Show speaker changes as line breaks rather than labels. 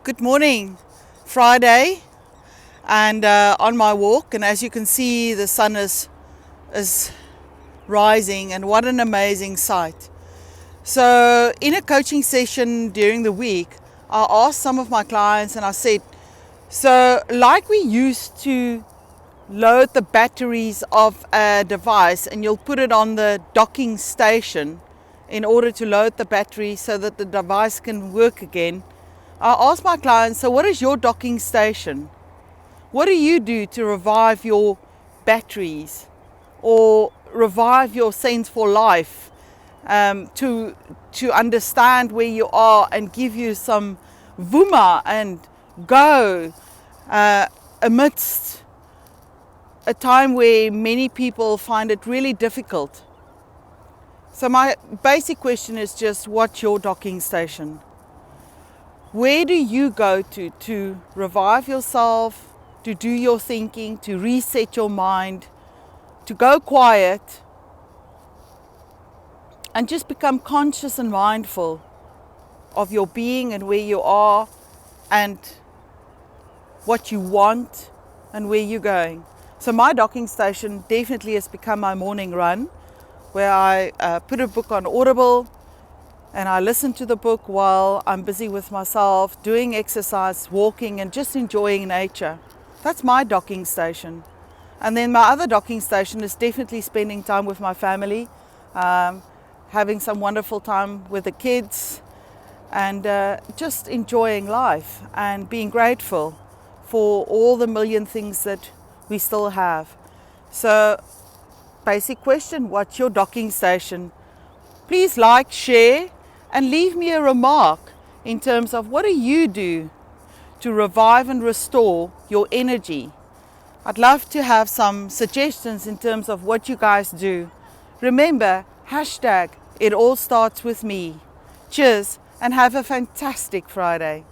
Good morning, Friday, and on my walk, and as you can see, the sun is rising, and what an amazing sight. So in a coaching session during the week, I asked some of my clients and I said, so like we used to load the batteries of a device and you'll put it on the docking station in order to load the battery so that the device can work again. I asked my clients, so what is your docking station? What do you do to revive your batteries or revive your sense for life, to understand where you are and give you some vuma and go amidst a time where many people find it really difficult? So my basic question is just, what's your docking station? Where do you go to revive yourself, to do your thinking, to reset your mind, to go quiet and just become conscious and mindful of your being and where you are and what you want and where you're going? So my docking station definitely has become my morning run, where I put a book on Audible and I listen to the book while I'm busy with myself, doing exercise, walking, and just enjoying nature. That's my docking station. And then my other docking station is definitely spending time with my family, having some wonderful time with the kids, and just enjoying life and being grateful for all the million things that we still have. So, basic question, what's your docking station? Please like, share, and leave me a remark in terms of what do you do to revive and restore your energy. I'd love to have some suggestions in terms of what you guys do. Remember, hashtag it all starts with me. Cheers and have a fantastic Friday.